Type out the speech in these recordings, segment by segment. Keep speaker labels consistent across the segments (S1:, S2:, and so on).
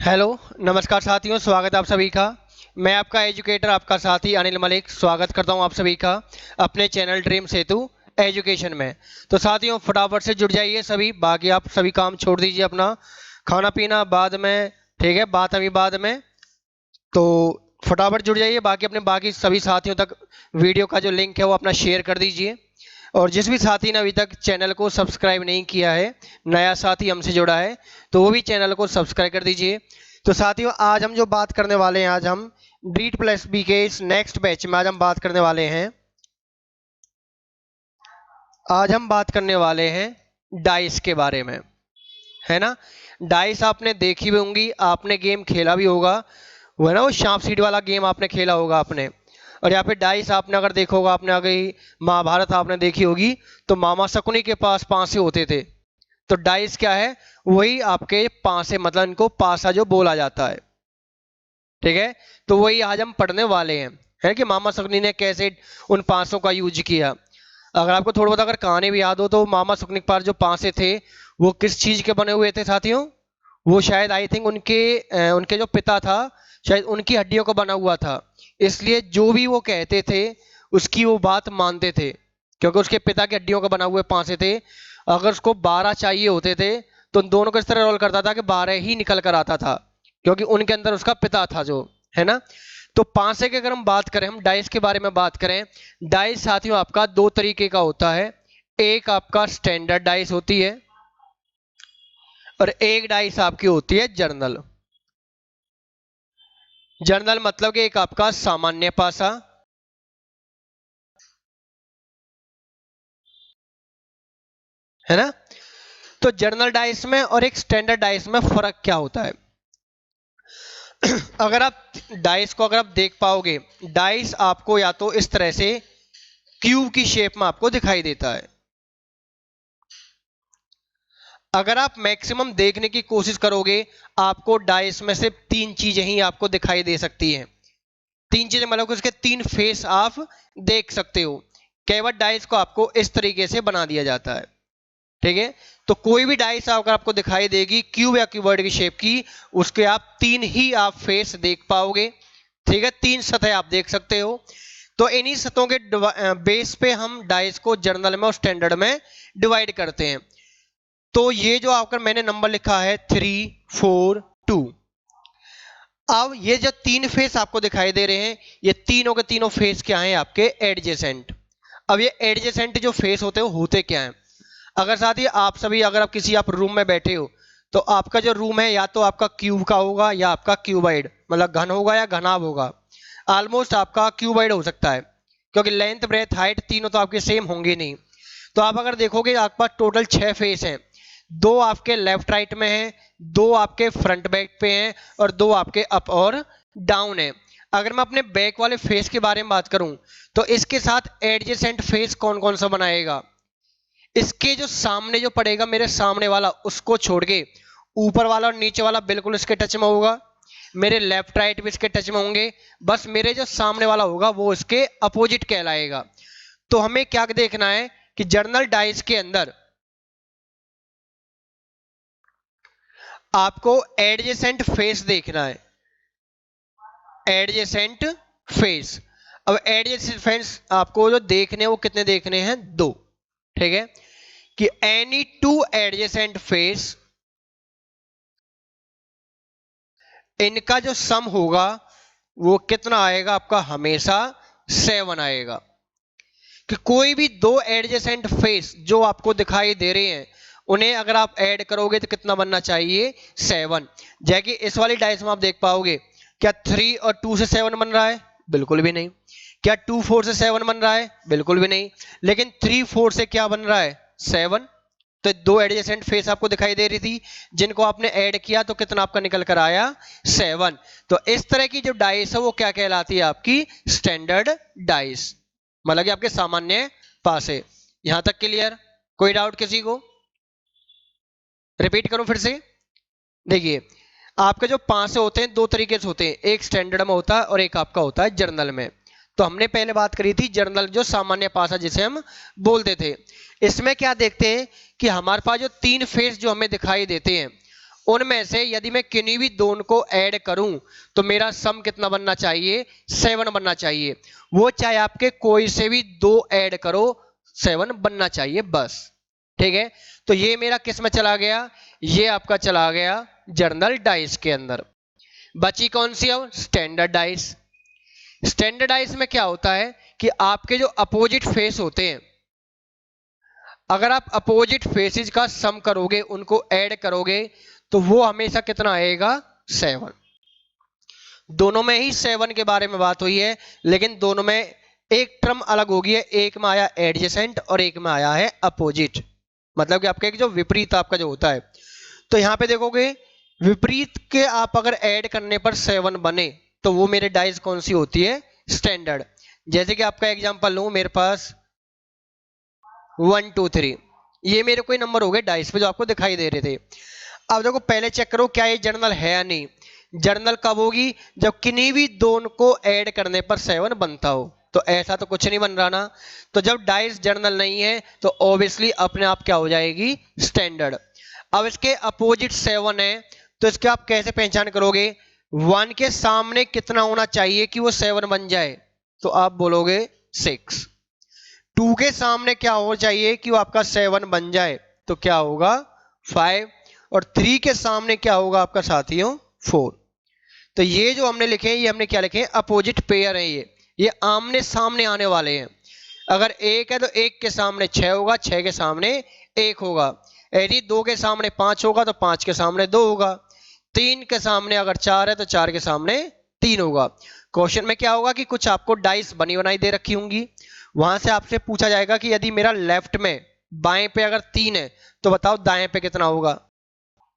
S1: Hello, नमस्कार साथियों, स्वागत है आप सभी का। मैं आपका एजुकेटर, आपका साथी अनिल मलिक स्वागत करता हूं आप सभी का अपने चैनल ड्रीम सेतु एजुकेशन में। तो साथियों, फटाफट से जुड़ जाइए सभी, बाकी आप सभी काम छोड़ दीजिए, अपना खाना पीना बाद में, ठीक है, बात अभी बाद में। तो फटाफट जुड़ जाइए, बाकी अपने बाकी सभी साथियों तक वीडियो का जो लिंक है वो अपना शेयर कर दीजिए। और जिस भी साथी ने अभी तक चैनल को सब्सक्राइब नहीं किया है, नया साथी हमसे जुड़ा है, तो वो भी चैनल को सब्सक्राइब कर दीजिए। तो साथियों, आज हम जो बात करने वाले हैं, आज हम डीट प्लस बी के इस नेक्स्ट बैच में आज हम बात करने वाले हैं, आज हम बात करने वाले हैं डाइस के बारे में, है ना। डाइस आपने देखी भी होंगी, आपने गेम खेला भी होगा, वो है ना, वो सांप सीढ़ी वाला गेम आपने खेला होगा आपने। और यहाँ पे डाइस आपने अगर देखा होगा, आपने अगर महाभारत आपने देखी होगी, तो मामा शकुनी के पास पांसे होते थे। तो डाइस क्या है, वही आपके पांसे, मतलब इनको पासा जो बोला जाता है, ठीक है। तो वही आज हम पढ़ने वाले हैं, है कि मामा शकुनी ने कैसे उन पांसों का यूज किया। अगर आपको थोड़ा बहुत अगर कहानी भी याद हो, तो मामा शकुनी के पास जो पांसे थे वो किस चीज के बने हुए थे साथियों? वो शायद आई थिंक उनके जो पिता था, शायद उनकी हड्डियों का बना हुआ था। इसलिए जो भी वो कहते थे उसकी वो बात मानते थे, क्योंकि उसके पिता की हड्डियों का बना हुए पांसे थे। अगर उसको 12 चाहिए होते थे, तो उन दोनों को इस तरह रोल करता था कि 12 ही निकल कर आता था, क्योंकि उनके अंदर उसका पिता था जो, है ना। तो पांसे की अगर हम बात करें, हम डाइस के बारे में बात करें, डाइस साथियों आपका दो तरीके का होता है। एक आपका स्टैंडर्ड डाइस होती है, और एक डाइस आपकी होती है जर्नल। जर्नल मतलब कि एक आपका सामान्य पासा, है ना। तो जर्नल डाइस में और एक स्टैंडर्ड डाइस में फर्क क्या होता है? अगर आप डाइस को अगर आप देख पाओगे, डाइस आपको या तो इस तरह से क्यूब की शेप में आपको दिखाई देता है। अगर आप मैक्सिमम देखने की कोशिश करोगे, आपको डाइस में सिर्फ तीन चीजें ही आपको दिखाई दे सकती हैं। तीन चीजें मतलब कि उसके तीन फेस आप देख सकते हो। केवल डाइस को आपको इस तरीके से बना दिया जाता है, ठीक है। तो कोई भी डाइस अगर आपको दिखाई देगी क्यूब या क्यूबॉइड की शेप की, उसके आप तीन ही आप फेस देख पाओगे, ठीक है। तीन सतह आप देख सकते हो। तो इन्हीं सतहों के बेस पे हम डाइस को जर्नल में और स्टैंडर्ड में डिवाइड करते हैं। तो ये जो आपका मैंने नंबर लिखा है 3, 4, 2, अब ये जो तीन फेस आपको दिखाई दे रहे हैं, ये तीनों के तीनों फेस क्या हैं? आपके एडजेसेंट। अब ये एडजेसेंट जो फेस होते हैं वो होते क्या हैं? अगर साथ ही आप सभी, अगर आप किसी आप रूम में बैठे हो, तो आपका जो रूम है या तो आपका क्यूब का होगा या आपका क्यूबाइड, मतलब घन होगा या घनाभ होगा। ऑलमोस्ट आपका क्यूबाइड हो सकता है, क्योंकि लेंथ ब्रेथ हाइट तीनों तो आपके सेम होंगे नहीं। तो आप अगर देखोगे, आपके पास टोटल 6 फेस हैं। दो आपके लेफ्ट राइट में हैं, दो आपके फ्रंट बैक पे हैं, और दो आपके अप और डाउन है। अगर मैं अपने बैक वाले फेस के बारे में बात करूं, तो इसके साथ एडजेसेंट फेस कौन कौन सा बनाएगा? इसके जो सामने जो पड़ेगा, मेरे सामने वाला, उसको छोड़ के ऊपर वाला और नीचे वाला बिल्कुल इसके टच में होगा। मेरे लेफ्ट राइट भी इसके टच में होंगे। बस मेरे जो सामने वाला होगा वो इसके अपोजिट कहलाएगा। तो हमें क्या देखना है कि जर्नल डाइस के अंदर आपको एडजेसेंट फेस देखना है। एडजेसेंट फेस, अब एडजेसेंट फेस आपको जो देखने हैं वो कितने देखने हैं? दो, ठीक है। कि एनी टू एडजेसेंट फेस, इनका जो सम होगा वो कितना आएगा आपका? हमेशा 7 आएगा। कि कोई भी दो एडजेसेंट फेस जो आपको दिखाई दे रहे हैं, उन्हें अगर आप ऐड करोगे तो कितना बनना चाहिए? 7। जैसे कि इस वाली डाइस में आप देख पाओगे, क्या 3 और 2 से 7 बन रहा है? बिल्कुल भी नहीं। क्या 2 4 से 7 बन रहा है? बिल्कुल भी नहीं। लेकिन 3 4 से क्या बन रहा है? 7। तो दो एडजेसेंट फेस आपको दिखाई दे रही थी, जिनको आपने ऐड किया तो कितना आपका निकल कर आया? 7। तो इस तरह की जो डाइस है वो क्या कहलाती है? आपकी स्टैंडर्ड डाइस, मतलब कि आपके सामान्य पासे। यहां तक क्लियर? कोई डाउट किसी को? रिपीट करूं फिर से। देखिए, आपके जो पासे होते हैं दो तरीके से होते हैं, एक स्टैंडर्ड में होता है और एक आपका होता है जर्नल में। तो हमने पहले बात करी थी जर्नल, जो सामान्य पासा जिसे हम बोलते थे। इसमें क्या देखते हैं कि हमारे पास जो तीन फेस जो हमें दिखाई देते हैं, उनमें से यदि मैं किन्हीं भी दोनों को ऐड करूं तो मेरा सम कितना बनना चाहिए, 7 बनना चाहिए। वो चाहे आपके कोई से भी दो ऐड करो, 7 बनना चाहिए बस। ठीक है, तो ये मेरा किस में चला गया, ये आपका चला गया जर्नल डाइस के अंदर। बची कौन सी अब, स्टैंडर्ड डाइस। स्टैंडर्ड डाइस में क्या होता है कि आपके जो अपोजिट फेस होते हैं, अगर आप अपोजिट फेसेस का सम करोगे, उनको ऐड करोगे, तो वो हमेशा कितना आएगा, 7। दोनों में ही 7 के बारे में बात हुई है, लेकिन दोनों में एक टर्म अलग होगी है। एक में आया एडजेसेंट और एक में आया है अपोजिट, मतलब कि आपका एक जो विपरीत आपका जो होता है। तो यहां पे देखोगे विपरीत के आप अगर ऐड करने पर 7 बने तो वो मेरे डाइस कौन सी होती है, स्टैंडर्ड। जैसे कि आपका एग्जांपल लूं, मेरे पास 1 2 3 ये मेरे कोई नंबर हो गए डाइस पे जो आपको दिखाई दे रहे थे। अब देखो पहले चेक करो क्या ये जर्नल है या नहीं। जर्नल कब होगी, जब किन्हीं भी दोनों को ऐड करने पर 7 बनता हो। तो ऐसा तो कुछ नहीं बन रहा ना, तो जब डाइस जर्नल नहीं है तो ऑब्वियसली अपने आप क्या हो जाएगी, स्टैंडर्ड। अब इसके अपोजिट 7 है, तो इसके आप कैसे पहचान करोगे, 1 के सामने कितना होना चाहिए कि वो 7 बन जाए, तो आप बोलोगे 6। 2 के सामने क्या हो चाहिए कि वो आपका 7 बन जाए, तो क्या होगा 5। और 3 के सामने क्या होगा आपका साथियों, 4। तो ये जो हमने लिखे हैं, ये हमने क्या लिखे हैं, अपोजिट पेयर है। ये आमने सामने आने वाले हैं। अगर 1 है तो 1 के सामने 6 होगा, 6 के सामने 1 होगा। यदि 2 के सामने 5 होगा तो 5 के सामने 2 होगा। 3 के सामने अगर 4 है तो 4 के सामने 3 होगा। क्वेश्चन में क्या होगा कि कुछ आपको डाइस बनी बनाई दे रखी होंगी, वहां से आपसे पूछा जाएगा कि यदि मेरा लेफ्ट में बाएं पे अगर 3 है तो बताओ दाएं पे कितना होगा।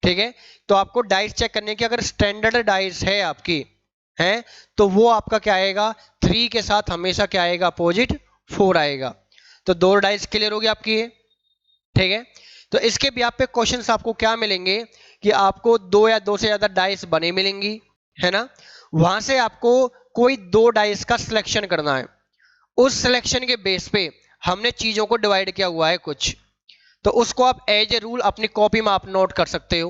S1: ठीक है, तो आपको डाइस चेक करने की, अगर स्टैंडर्ड डाइस है आपकी है तो वो आपका क्या आएगा, 3 के साथ हमेशा क्या आएगा, अपोजिट 4 आएगा। तो 2 डाइस क्लियर होगी आपकी ये। ठीक है, तो इसके भी आप पे क्वेश्चंस आपको क्या मिलेंगे कि आपको 2 या 2 से ज्यादा डाइस बने मिलेंगी, है ना। वहां से आपको कोई 2 डाइस का सिलेक्शन करना है। उस सिलेक्शन के बेस पे हमने चीजों को डिवाइड किया हुआ है कुछ, तो उसको आप एज ए रूल अपनी कॉपी में आप नोट कर सकते हो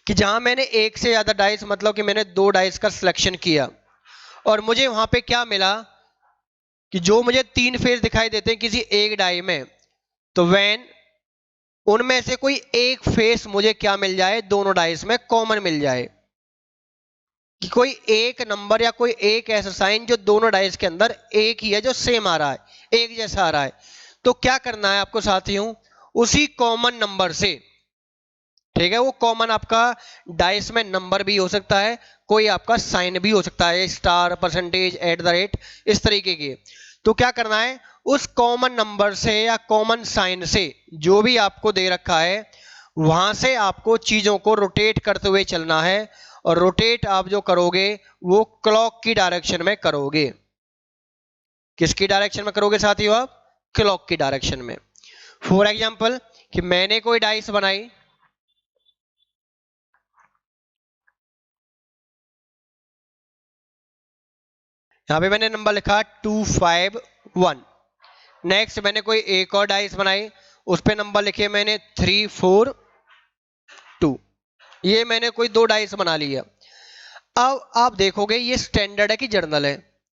S1: कि जहां मैंने एक से ज्यादा डाइस, मतलब कि मैंने 2 डाइस का सिलेक्शन किया और मुझे वहां पे क्या मिला कि जो मुझे 3 फेस दिखाई देते हैं किसी एक डाई में, तो वैन उनमें से कोई एक फेस मुझे क्या मिल जाए, दोनों डाइस में कॉमन मिल जाए, कि कोई एक नंबर या कोई एक ऐसा साइन जो दोनों डाइस के अंदर एक ही है, जो सेम आ रहा है, एक जैसा आ रहा है। तो क्या करना है आपको साथियों, उसी कॉमन नंबर से, ठीक है, वो कॉमन आपका डाइस में नंबर भी हो सकता है, कोई आपका साइन भी हो सकता है, star, percentage, at the rate, इस तरीके के। तो क्या करना है, उस कॉमन नंबर से या कॉमन साइन से जो भी आपको दे रखा है, वहां से आपको चीजों को रोटेट करते हुए चलना है। और रोटेट आप जो करोगे वो क्लॉक की डायरेक्शन में करोगे। किसकी डायरेक्शन में करोगे साथियों, आप क्लॉक की डायरेक्शन में। फॉर एग्जाम्पल कि मैंने कोई डाइस बनाई, यहां पे मैंने नंबर लिखा 2 5 1। नेक्स्ट मैंने कोई एक और डाइस बनाई, उस पे नंबर लिखे मैंने 3 4 2। ये मैंने कोई 2 डाइस बना लिया। अब आप देखोगे ये स्टैंडर्ड है कि जर्नल है,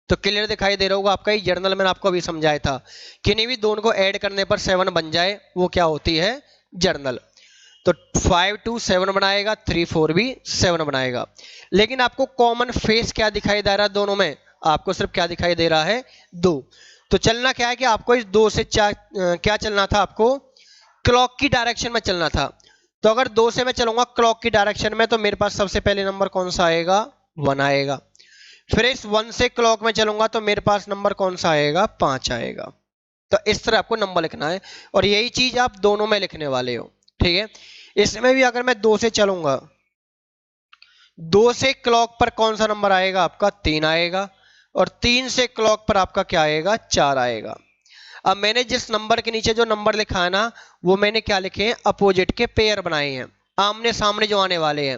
S1: तो क्लियर दिखाई दे रहा होगा आपका, ये जर्नल मैंने आपको अभी समझाया था, किन्हीं भी दोनों को ऐड करने पर 7 बन जाए वो क्या होती है, जर्नल। तो 5 2 7 बनाएगा, 3 4 भी 7 बनाएगा। लेकिन आपको कॉमन फेस क्या दिखाई दे रहा है दोनों में, आपको सिर्फ क्या दिखाई दे रहा है, 2। तो चलना क्या है कि आपको इस 2 से क्या चलना था, आपको क्लॉक की डायरेक्शन में चलना था। तो अगर 2 से मैं चलूंगा क्लॉक की डायरेक्शन में, तो मेरे पास सबसे पहले नंबर कौन सा आएगा, 1 आएगा। फिर इस 1 से क्लॉक में चलूंगा तो मेरे पास नंबर कौन सा आएगा, 5 आएगा। तो इस तरह आपको नंबर लिखना है, और यही चीज आप दोनों में लिखने वाले हो। ठीक है, इसमें भी अगर मैं 2 से चलूंगा, 2 से क्लॉक पर कौन सा नंबर आएगा आपका, 3 आएगा। और 3 से क्लॉक पर आपका क्या आएगा, 4 आएगा। अब मैंने जिस नंबर के नीचे जो नंबर लिखा है ना, वो मैंने क्या लिखे हैं, अपोजिट के पेयर बनाए हैं, आमने सामने जो आने वाले हैं।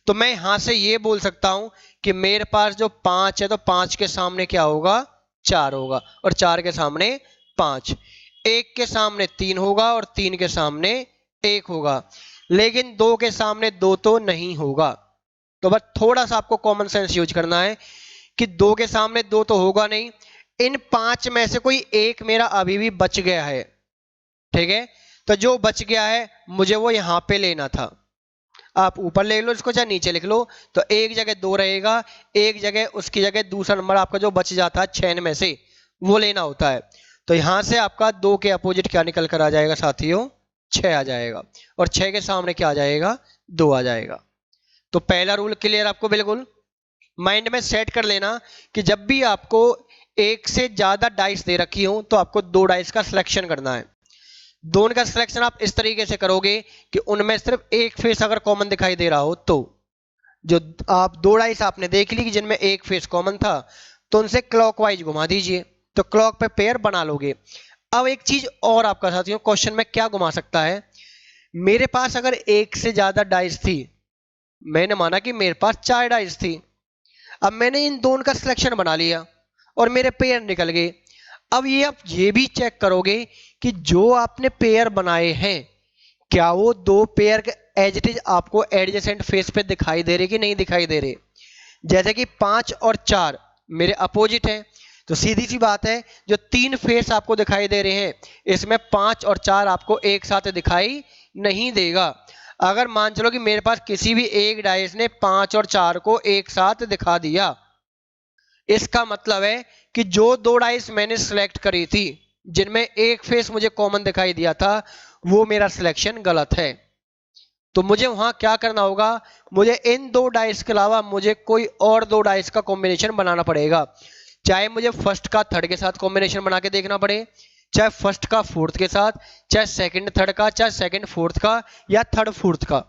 S1: तो मैं यहां से ये बोल सकता हूं कि मेरे पास जो 5 है, तो 5 के सामने क्या होगा, 4 होगा, और 4 के सामने 5। 1 के सामने 3 होगा और 3 के सामने 1 होगा। लेकिन 2 के सामने 2 तो नहीं होगा। तो बस थोड़ा सा आपको कॉमन सेंस यूज करना है कि 2 के सामने 2 तो होगा नहीं। इन 5 में से कोई एक मेरा अभी भी बच गया है, ठीक है। तो जो बच गया है मुझे वो यहां पे लेना था। आप ऊपर ले लो इसको, चाहे नीचे लिख लो। तो एक जगह 2 रहेगा, एक जगह उसकी जगह दूसरा नंबर आपका जो बच जाता है 6 में से, वो लेना होता है। तो यहां से आपका 2 के अपोजिट क्या निकल कर आ जाएगा साथियों? 6 आ जाएगा। और 6 के सामने क्या आ जाएगा? 2 आ जाएगा। तो पहला रूल क्लियर आपको? बिल्कुल माइंड में सेट कर लेना कि जब भी आपको एक से ज्यादा डाइस दे रखी हो तो आपको 2 डाइस का सिलेक्शन करना है। दोनों का सिलेक्शन आप इस तरीके से करोगे कि उनमें सिर्फ एक फेस अगर कॉमन दिखाई दे रहा हो, तो जो आप 2 डाइस आपने देख ली कि जिनमें एक फेस कॉमन था, तो उनसे क्लॉकवाइज घुमा दीजिए, तो क्लॉक पे पेयर बना लोगे। अब एक चीज और आपका साथियों क्वेश्चन में क्या घुमा सकता है, मेरे पास अगर एक से ज्यादा डाइस थी, मैंने माना कि मेरे पास 4 डाइस थी, अब मैंने इन दोनों का सिलेक्शन बना लिया और मेरे पेयर निकल गए। अब ये आप ये भी चेक करोगे कि जो आपने पेयर बनाए हैं, क्या वो 2 पेयर के एज इट इज आपको एडजेसेंट फेस पे दिखाई दे रहे कि नहीं दिखाई दे रहे। जैसे कि 5 और 4 मेरे अपोजिट हैं, तो सीधी सी बात है जो 3 फेस आपको दिखाई दे रहे हैं, इसमें 5 और 4 आपको एक साथ दिखाई नहीं देगा। अगर मान चलो कि मेरे पास किसी भी एक डाइस ने 5 और 4 को एक साथ दिखा दिया, इसका मतलब है कि जो 2 डाइस मैंने सिलेक्ट करी थी जिनमें एक फेस मुझे कॉमन दिखाई दिया था, वो मेरा सिलेक्शन गलत है। तो मुझे वहां क्या करना होगा, मुझे इन 2 डाइस के अलावा मुझे कोई और 2 डाइस का कॉम्बिनेशन बनाना पड़ेगा। चाहे मुझे फर्स्ट का थर्ड के साथ कॉम्बिनेशन बना के देखना पड़े, चाहे फर्स्ट का फोर्थ के साथ, चाहे सेकंड थर्ड का, चाहे सेकंड फोर्थ का, या थर्ड फोर्थ का।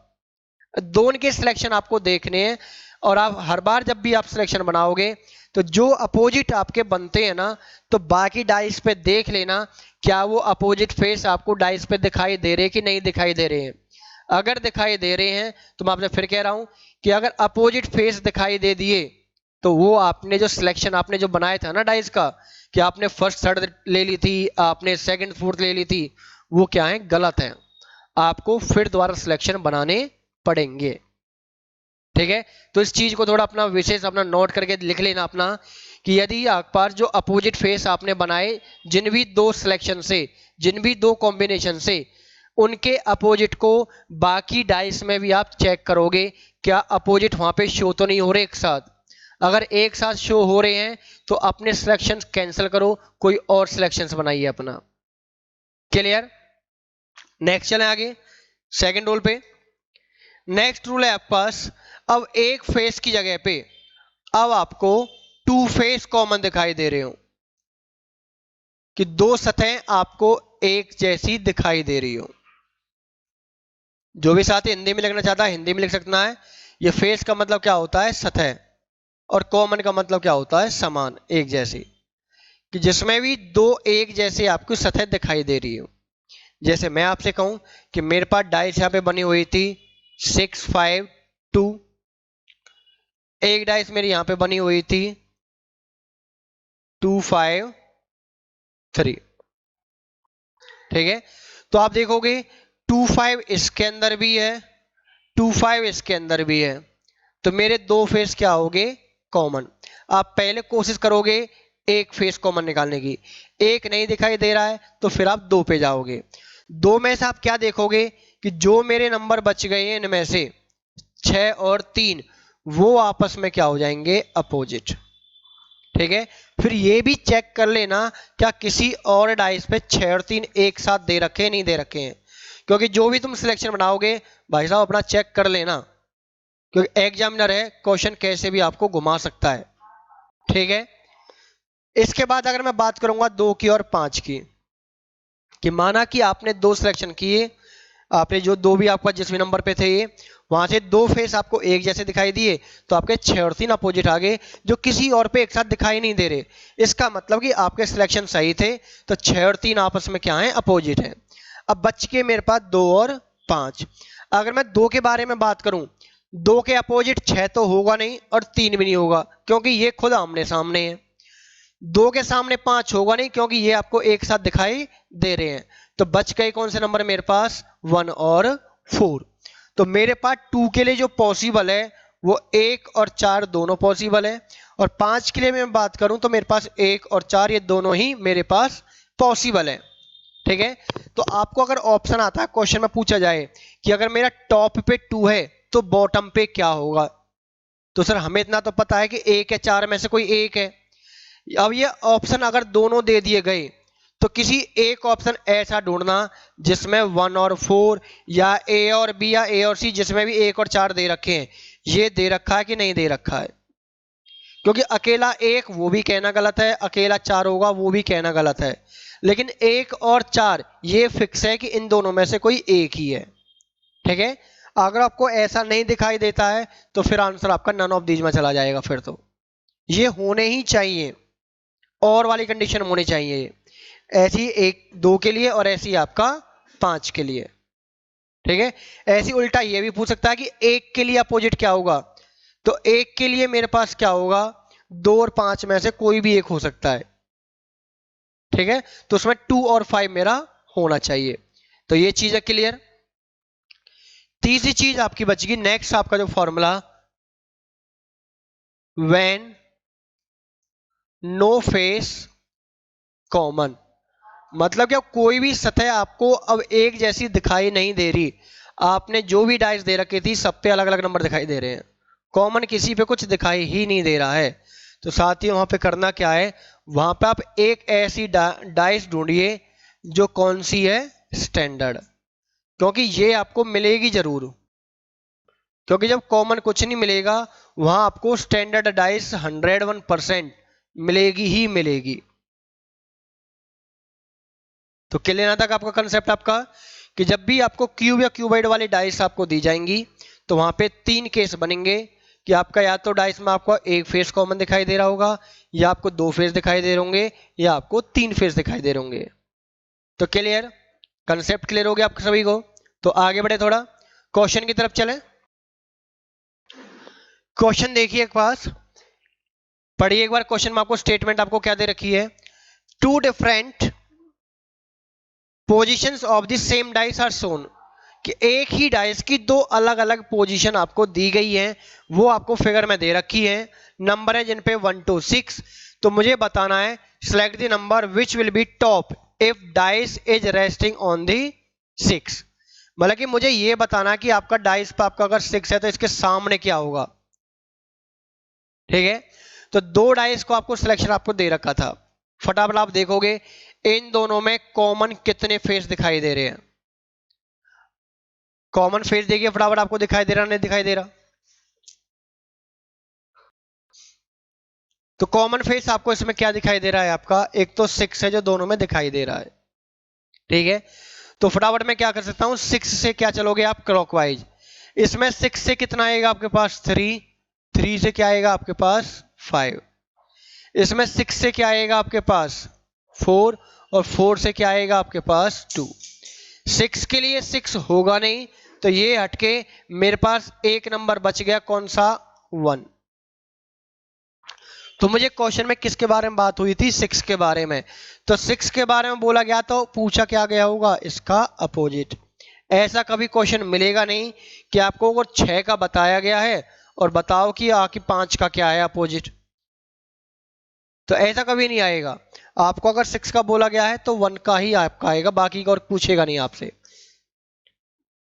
S1: दोनों के सिलेक्शन आपको देखने हैं। और आप हर बार जब भी आप सिलेक्शन बनाओगे तो जो अपोजिट आपके बनते हैं ना, तो बाकी डाइस पे देख लेना क्या वो अपोजिट फेस आपको डाइस पे दिखाई दे रहे कि नहीं दिखाई दे रहे हैं। अगर दिखाई दे रहे हैं तो मैं आपसे फिर कह रहा हूं कि अगर अपोजिट फेस दिखाई दे दिए, तो वो आपने जो सिलेक्शन आपने जो बनाया था ना डाइस का, कि आपने फर्स्ट थर्ड ले ली थी, आपने सेकंड फोर्थ ले ली थी, वो क्या है? गलत है। आपको फिर दोबारा सिलेक्शन बनाने पड़ेंगे, ठीक है। तो इस चीज को थोड़ा अपना विशेष अपना नोट करके लिख लेना अपना, कि यदि आपके पास जो अपोजिट फेस आपने बनाए जिन भी 2 सिलेक्शन से, जिन भी 2 कॉम्बिनेशन से, उनके अपोजिट को बाकी डाइस में भी आप चेक करोगे क्या अपोजिट वहां पे शो तो नहीं हो रहे एक साथ। अगर एक साथ शो हो रहे हैं तो अपने सिलेक्शंस कैंसिल करो, कोई और सिलेक्शंस बनाइए अपना। क्लियर? नेक्स्ट चले आगे सेकंड रूल पे। नेक्स्ट रूल है आपके पास, अब एक फेस की जगह पे अब आपको 2 फेस कॉमन दिखाई दे रहे हो, कि 2 सतहें आपको एक जैसी दिखाई दे रही हो। जो भी साथी हिंदी में लिखना चाहता है हिंदी में लिख सकता है। ये फेस का मतलब क्या होता है? सतह। और कॉमन का मतलब क्या होता है? समान, एक जैसी। कि जिसमें भी 2 एक जैसे आपको सतह दिखाई दे रही हो। जैसे मैं आपसे कहूं कि मेरे पास डाइस यहां पे बनी हुई थी 6 5 2, एक डाइस मेरी यहां पे बनी हुई थी 2 5 3, ठीक है। तो आप देखोगे 2 5 इसके अंदर भी है, 2 5 इसके अंदर भी है, तो मेरे 2 फेस क्या हो गए? कॉमन। आप पहले कोशिश करोगे एक फेस कॉमन निकालने की, एक नहीं दिखाई दे रहा है तो फिर आप 2 पे जाओगे। 2 में से आप क्या देखोगे कि जो मेरे नंबर बच गए हैं इनमें से 6 और 3, वो आपस में क्या हो जाएंगे? अपोजिट, ठीक है। फिर ये भी चेक कर लेना क्या किसी और डाइस पे 6 और 3 एक साथ दे रखे हैं नहीं दे रखे हैं, क्योंकि जो भी तुम सिलेक्शन बनाओगे भाई साहब अपना चेक कर लेना, क्योंकि एग्जामिनर है, क्वेश्चन कैसे भी आपको घुमा सकता है, ठीक है। इसके बाद अगर मैं बात करूंगा 2 की और 5 की, कि माना कि आपने 2 सिलेक्शन किए, आपने जो 2 भी आपका जिस भी नंबर पे थे ये, वहां से 2 फेस आपको एक जैसे दिखाई दिए, तो आपके 6 और 3 अपोजिट आ गए जो किसी और पे एक साथ दिखाई नहीं दे रहे। इसका मतलब कि आपके सिलेक्शन सही थे, तो 6 और 3 आपस में क्या है? अपोजिट है। अब बच के मेरे पास 2 और 5। अगर मैं 2 के बारे में बात करूं, 2 के अपोजिट 6 तो होगा नहीं और 3 भी नहीं होगा, क्योंकि ये खुद आमने सामने है। 2 के सामने 5 होगा नहीं, क्योंकि ये आपको एक साथ दिखाई दे रहे हैं। तो बच गए कौन से नंबर मेरे पास? 1 और 4। तो मेरे पास 2 के लिए जो पॉसिबल है वो 1 और 4 दोनों पॉसिबल है, और 5 के लिए मैं बात करूं तो मेरे पास 1 और 4 ये दोनों ही मेरे पास पॉसिबल है। ठीक है, तो आपको अगर ऑप्शन आता है, क्वेश्चन में पूछा जाए कि अगर मेरा टॉप पे 2 है तो बॉटम पे क्या होगा, तो सर हमें इतना तो पता है कि 1 है, 4 में से कोई एक है। अब ये ऑप्शन अगर दोनों दे दिए गए तो किसी एक ऑप्शन ऐसा ढूंढना जिसमें 1 और 4 या ए और बी या ए और सी, जिसमें भी 1 और 4 दे रखे हैं, ये दे रखा है कि नहीं दे रखा है। क्योंकि अकेला 1 वो भी कहना गलत है, अकेला 4 होगा वो भी कहना गलत है, लेकिन 1 और 4 ये फिक्स है कि इन दोनों में से कोई एक ही है। ठीक है, अगर आपको ऐसा नहीं दिखाई देता है तो फिर आंसर आपका नन ऑफ दीज में चला जाएगा। फिर तो ये होने ही चाहिए, और वाली कंडीशन होनी चाहिए, ऐसी 1 2 के लिए और ऐसी आपका 5 के लिए। ठीक है, ऐसी उल्टा ये भी पूछ सकता है कि 1 के लिए अपोजिट क्या होगा, तो 1 के लिए मेरे पास क्या होगा, 2 और 5 में से कोई भी एक हो सकता है। ठीक है, तो उसमें 2 और 5 मेरा होना चाहिए। तो ये चीज है क्लियर। तीसरी चीज आपकी बचेगी, नेक्स्ट आपका जो formula, when no face common, मतलब क्या कोई भी सतह आपको अब एक जैसी दिखाई नहीं दे रही, आपने जो भी डाइस दे रखी थी सब पे अलग अलग नंबर दिखाई दे रहे हैं, कॉमन किसी पे कुछ दिखाई ही नहीं दे रहा है, तो साथ ही वहां पे करना क्या है, वहां पे आप एक ऐसी डाइस ढूंढिए जो कौन सी है, स्टैंडर्ड, क्योंकि ये आपको मिलेगी जरूर, क्योंकि जब कॉमन कुछ नहीं मिलेगा वहां आपको स्टैंडर्ड डाइस 101% मिलेगी ही मिलेगी। तो क्लियर तक आपका कंसेप्ट आपका, कि जब भी आपको क्यूब या क्यूबाइड वाली डाइस आपको दी जाएंगी तो वहां पे 3 केस बनेंगे, कि आपका या तो डाइस में आपको एक फेस कॉमन दिखाई दे रहा होगा, या आपको 2 फेस दिखाई दे रहे होंगे, या आपको 3 फेस दिखाई दे रहे होंगे। तो क्लियर, कंसेप्ट क्लियर हो गया आप सभी को। तो आगे बढ़े, थोड़ा क्वेश्चन की तरफ चले। क्वेश्चन देखिए एक पास, पढ़िए एक बार क्वेश्चन में आपको स्टेटमेंट आपको क्या दे रखी है, 2 different positions of the same dice are shown, कि एक ही डाइस की 2 अलग अलग पोजीशन आपको दी गई है, वो आपको फिगर में दे रखी है, नंबर है जिन पे 1 to 6, तो मुझे बताना है select the number which will be top if dice is resting on the 6, मतलब कि मुझे ये बताना कि आपका डाइस पे आपका अगर 6 है तो इसके सामने क्या होगा। ठीक है, तो 2 डाइस को आपको सिलेक्शन आपको दे रखा था, फटाफट आप देखोगे इन दोनों में कॉमन कितने फेस दिखाई दे रहे हैं, कॉमन फेस देखिए फटाफट आपको दिखाई दे रहा नहीं दिखाई दे रहा, तो कॉमन फेस आपको इसमें क्या दिखाई दे रहा है, आपका एक तो 6 है जो दोनों में दिखाई दे रहा है। ठीक है, तो फटाफट मैं क्या कर सकता हूं, 6 से क्या चलोगे आप क्लॉकवाइज, इसमें 6 से कितना आएगा आपके पास 3, 3 से क्या आएगा आपके पास 5, इसमें 6 से क्या आएगा आपके पास 4, और 4 से क्या आएगा आपके पास 2, 6 के लिए 6 होगा नहीं, तो ये हटके मेरे पास एक नंबर बच गया, कौन सा 1। तो मुझे क्वेश्चन में किसके बारे में बात हुई थी, 6 के बारे में, तो 6 के बारे में बोला गया तो पूछा क्या गया होगा, इसका अपोजिट। ऐसा कभी क्वेश्चन मिलेगा नहीं कि आपको अगर 6 का बताया गया है और बताओ कि आखिर 5 का क्या है अपोजिट, तो ऐसा कभी नहीं आएगा। आपको अगर 6 का बोला गया है तो 1 का ही आपका आएगा, बाकी का और पूछेगा नहीं आपसे।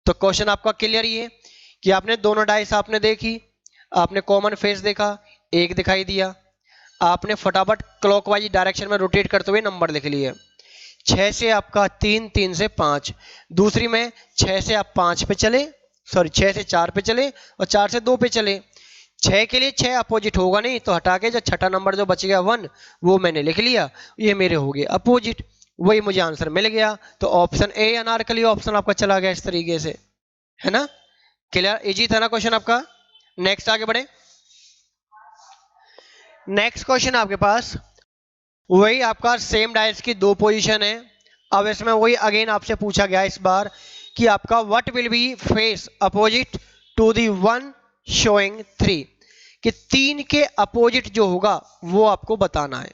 S1: तो क्वेश्चन आपका क्लियर ही है कि आपने दोनों डाइस आपने देखी, आपने कॉमन फेस देखा, एक दिखाई दिया, आपने फटाफट क्लॉकवाइज डायरेक्शन में रोटेट करते हुए नंबर लिख लिए, 6 से आपका 3, 3 से 5, दूसरी में 6 से आप 5 पे चले, सॉरी 6 से 4 पे चले और 4 से 2 पे चले, 6 के लिए 6 अपोजिट होगा नहीं, तो हटा के जो छठा नंबर जो बच गया 1 वो मैंने लिख लिया, ये मेरे हो गए अपोजिट, वही मुझे आंसर मिल गया। तो ऑप्शन ए अनारकली ऑप्शन आपका चला गया इस तरीके से, है ना। क्लियर, इजी था ना क्वेश्चन आपका। नेक्स्ट आगे बढ़े, नेक्स्ट क्वेश्चन आपके पास वही आपका सेम डाइस की 2 पोजीशन है, अब इसमें वही अगेन आपसे पूछा गया इस बार कि आपका what will be face opposite to the 1 showing 3, कि 3 के अपोजिट जो होगा वो आपको बताना है।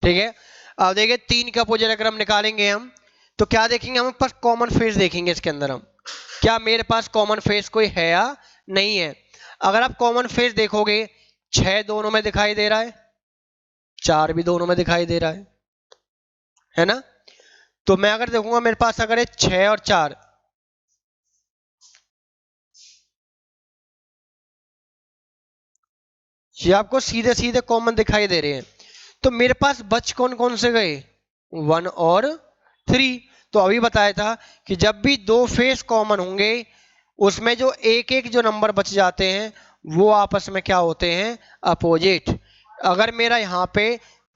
S1: ठीक है, अब देखिए 3 के अपोजिट अगर हम निकालेंगे हम तो क्या देखेंगे, हम पर कॉमन फेस देखेंगे इसके अंदर हम, क्या मेरे पास कॉमन फेस कोई है या नहीं है। अगर आप कॉमन फेस देखोगे 6 दोनों में दिखाई दे रहा है, 4 भी दोनों में दिखाई दे रहा है ना। तो मैं अगर देखूंगा मेरे पास अगर है 6 और 4, ये आपको सीधे सीधे कॉमन दिखाई दे रहे हैं, तो मेरे पास बच कौन कौन से गए, 1 और 3। तो अभी बताया था कि जब भी दो फेस कॉमन होंगे उसमें जो एक एक जो नंबर बच जाते हैं वो आपस में क्या होते हैं, अपोजिट। अगर मेरा यहाँ पे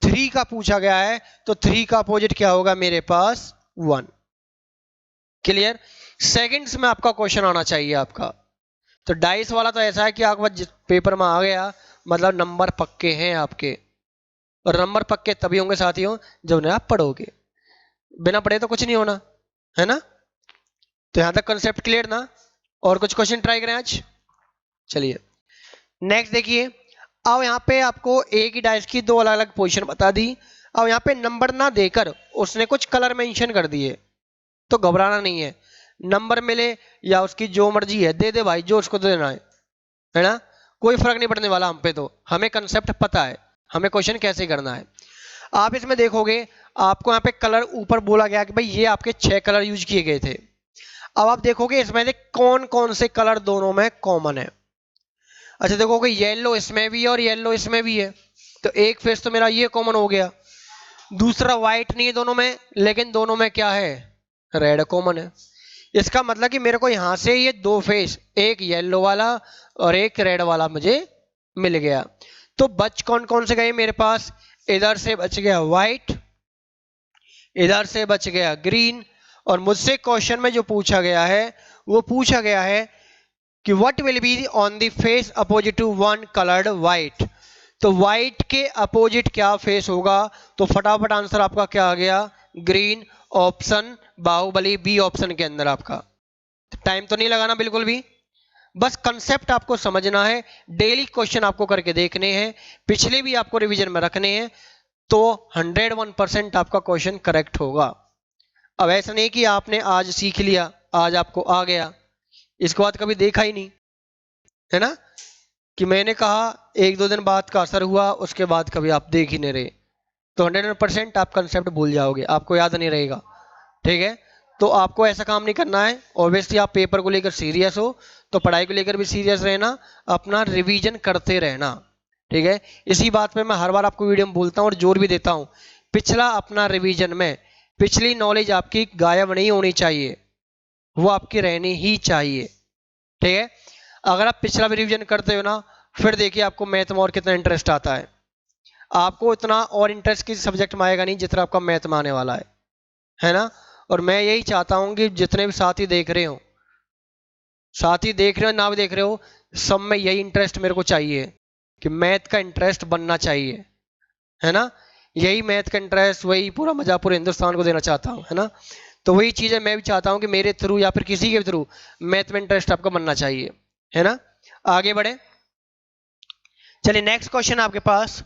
S1: 3 का पूछा गया है तो 3 का अपोजिट क्या होगा मेरे पास, 1। क्लियर। सेकंड्स में आपका क्वेश्चन आना चाहिए आपका। तो डाइस वाला तो ऐसा है कि आपका पेपर में आ गया मतलब नंबर पक्के हैं आपके, और नंबर पक्के तभी होंगे साथियों जब उन्हें आप पढ़ोगे, बिना पढ़े तो कुछ नहीं होना, है ना। तो यहां तक कंसेप्ट क्लियर ना। और कुछ क्वेश्चन ट्राई करें आज। चलिए नेक्स्ट देखिए। अब यहाँ पे आपको एक ही डाइस की दो अलग अलग पोजीशन बता दी। अब यहाँ पे नंबर ना देकर उसने कुछ कलर मेंशन कर दिए, तो घबराना नहीं है। नंबर मिले या उसकी जो मर्जी है दे दे भाई, जो उसको देना है ना, कोई फर्क नहीं पड़ने वाला हम पे। तो हमें कंसेप्ट पता है, हमें क्वेश्चन कैसे करना है। आप इसमें देखोगे आपको यहाँ पे कलर ऊपर बोला गया कि भाई ये आपके 6 कलर यूज किए गए थे। अब आप देखोगे इसमें से कौन कौन से कलर दोनों में कॉमन है। अच्छा देखोगे येलो इसमें भी है और येलो इसमें भी है, तो एक फेस तो मेरा ये कॉमन हो गया। दूसरा व्हाइट नहीं है दोनों में, लेकिन दोनों में क्या है, रेड कॉमन है। इसका मतलब कि मेरे को यहां से ये दो फेस, एक येलो वाला और एक रेड वाला मुझे मिल गया। तो बच कौन कौन से गए मेरे पास, इधर से बच गया व्हाइट, इधर से बच गया ग्रीन, और मुझसे क्वेश्चन में जो पूछा गया है वो पूछा गया है कि what will be on the face opposite to one coloured white. तो व्हाइट के अपोजिट क्या फेस होगा, तो फटाफट आंसर आपका क्या आ गया, green. Option Baahubali B option के अंदर आपका। टाइम तो नहीं लगाना बिल्कुल भी, बस कंसेप्ट आपको समझना है। डेली क्वेश्चन आपको करके देखने हैं, पिछले भी आपको रिवीजन में रखने हैं, तो 101% आपका क्वेश्चन करेक्ट होगा। अब ऐसा नहीं कि आपने आज सीख लिया, आज आपको आ गया, इसके बाद कभी देखा ही नहीं, है ना, कि मैंने कहा एक दो दिन बाद का असर हुआ उसके बाद कभी आप देख ही नहीं रहे, तो 100% आप कंसेप्ट भूल जाओगे, आपको याद नहीं रहेगा। ठीक है, तो आपको ऐसा काम नहीं करना है। ऑब्वियसली आप पेपर को लेकर सीरियस हो तो पढ़ाई को लेकर भी सीरियस रहना, अपना रिवीजन करते रहना। ठीक है, इसी बात पे मैं हर बार आपको वीडियो में बोलता हूँ और जोर भी देता हूँ, पिछला अपना रिवीजन में पिछली नॉलेज आपकी गायब नहीं होनी चाहिए, वो आपकी रहनी ही चाहिए। ठीक है, अगर आप पिछला भी रिवीजन करते हो ना, फिर देखिए आपको मैथ में और कितना इंटरेस्ट आता है। आपको इतना और इंटरेस्ट किसी सब्जेक्ट में आएगा नहीं जितना आपका मैथ में आने वाला है ना। और मैं यही चाहता हूं कि जितने भी साथी देख रहे हो, साथी देख रहे हो ना भी देख रहे हो, सब में यही इंटरेस्ट मेरे को चाहिए कि मैथ का इंटरेस्ट बनना चाहिए, है ना। यही मैथ का इंटरेस्ट, वही पूरा मजा पूरे हिंदुस्तान को देना चाहता हूं, है ना। तो वही चीज़ है, मैं भी चाहता हूं कि मेरे थ्रू या फिर किसी के थ्रू मैथ में इंटरेस्ट आपका बनना चाहिए, है ना। आगे बढ़े, चलिए नेक्स्ट क्वेश्चन आपके पास।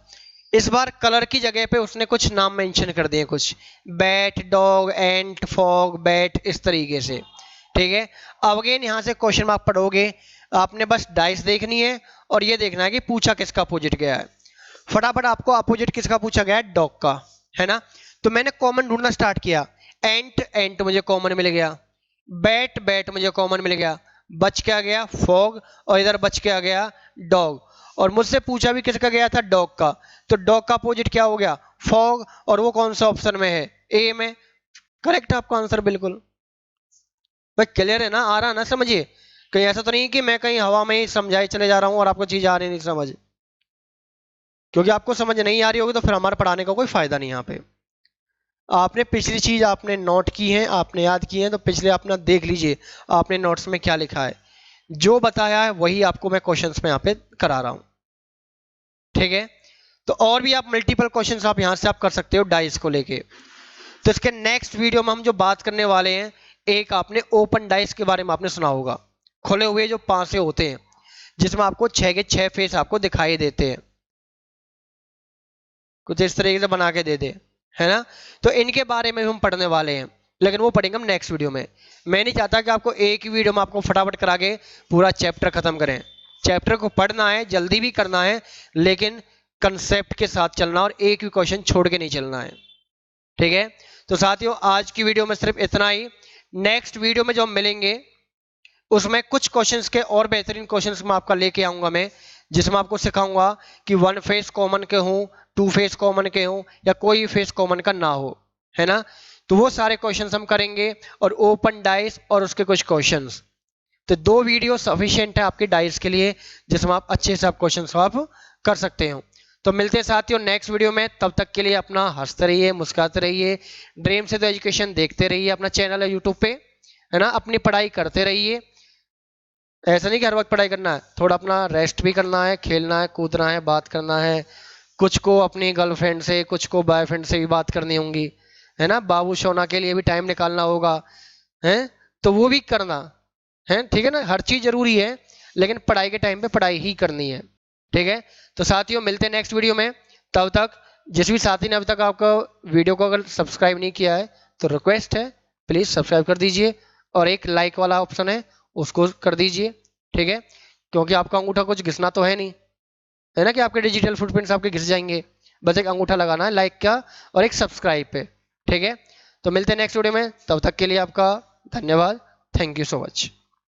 S1: इस बार कलर की जगह पे उसने कुछ नाम मेंशन कर दिए, कुछ बैट, डॉग, एंट, फॉग, बैट, इस तरीके से। ठीक है, अब अगेन यहां से क्वेश्चन आप पढ़ोगे, आपने बस डाइस देखनी है और ये देखना है कि पूछा किसका अपोजिट गया है। फटाफट आपको अपोजिट किसका पूछा गया है, डॉग का, है ना। तो मैंने कॉमन ढूंढना स्टार्ट किया, एंट, एंट मुझे कॉमन मिल गया, बैट, बैट मुझे कॉमन मिल गया, बच क्या गया, फॉग, और इधर बच क्या गया, डॉग। और मुझसे पूछा भी किसका गया था, डॉग का, तो डॉग का अपोजिट क्या हो गया, फॉग, और वो कौन सा ऑप्शन में है, ए में। करेक्ट आपका आंसर बिल्कुल। भाई क्लियर है ना, आ रहा ना, समझिए। कहीं ऐसा तो नहीं कि मैं कहीं हवा में ही समझाई चले जा रहा हूं और आपको चीज आ रही नहीं समझ, क्योंकि आपको समझ नहीं आ रही होगी तो फिर हमारे पढ़ाने का कोई फायदा नहीं। यहाँ पे आपने पिछली चीज आपने नोट की है, आपने याद की है, तो पिछले अपना देख लीजिए आपने नोट्स में क्या लिखा है, जो बताया है वही आपको मैं क्वेश्चंस में यहाँ पे करा रहा हूं। ठीक है, तो और भी आप मल्टीपल क्वेश्चंस आप यहां से आप कर सकते हो डाइस को लेके। तो इसके नेक्स्ट वीडियो में हम जो बात करने वाले हैं, एक आपने ओपन डाइस के बारे में आपने सुना होगा, खुले हुए जो पांसे होते हैं जिसमें आपको 6 के 6 फेस आपको दिखाई देते हैं, कुछ इस तरीके से बना के दे दे, है ना। तो इनके बारे में हम पढ़ने वाले हैं। लेकिन वो पढ़ेंगे हम नेक्स्ट वीडियो में। मैं नहीं चाहता कि आपको एक ही वीडियो में आपको फटाफट करा के पूरा चैप्टर खत्म करें। चैप्टर को पढ़ना है, जल्दी भी करना है, लेकिन कंसेप्ट के साथ चलना और एक भी क्वेश्चन छोड़ के नहीं चलना है। ठीक है, तो साथियों आज की वीडियो में सिर्फ इतना ही। नेक्स्ट वीडियो में जो हम मिलेंगे उसमें कुछ क्वेश्चंस के और बेहतरीन क्वेश्चंस मैं आपका लेके आऊंगा मैं, जिसमें आपको सिखाऊंगा कि वन फेस कॉमन के हों, टू फेस कॉमन के हों, या कोई फेस कॉमन का ना हो, है ना। तो वो सारे क्वेश्चंस हम करेंगे और ओपन डाइस और उसके कुछ क्वेश्चंस। तो 2 वीडियो सफिशिएंट है आपके डाइस के लिए, जिसमें आप अच्छे से आप क्वेश्चन सॉल्व कर सकते हो। तो मिलते हैं साथियों नेक्स्ट वीडियो में, तब तक के लिए अपना हंसते रहिए, मुस्कुराते रहिए, ड्रीम से तो एजुकेशन देखते रहिए, अपना चैनल है यूट्यूब पे, है ना। अपनी पढ़ाई करते रहिए, ऐसा नहीं कि हर वक्त पढ़ाई करना है, थोड़ा अपना रेस्ट भी करना है, खेलना है, कूदना है, बात करना है। कुछ को अपनी गर्लफ्रेंड से, कुछ को बॉयफ्रेंड से भी बात करनी होंगी, है ना। बाबू सोना के लिए भी टाइम निकालना होगा, है, तो वो भी करना है, ठीक है ना। हर चीज जरूरी है, लेकिन पढ़ाई के टाइम पे पढ़ाई ही करनी है। ठीक है, तो साथियों मिलते हैं नेक्स्ट वीडियो में। तब तक जिस भी साथी ने अभी तक आपका वीडियो को अगर सब्सक्राइब नहीं किया है तो रिक्वेस्ट है, प्लीज सब्सक्राइब कर दीजिए, और एक लाइक वाला ऑप्शन है उसको कर दीजिए। ठीक है, क्योंकि आपका अंगूठा कुछ घिसना तो है नहीं, है ना, कि आपके डिजिटल फुटप्रिंट्स आपके घिस जाएंगे। बस एक अंगूठा लगाना है लाइक का और एक सब्सक्राइब पे। ठीक है, तो मिलते हैं नेक्स्ट वीडियो में, तब तक के लिए आपका धन्यवाद। Thank you so much.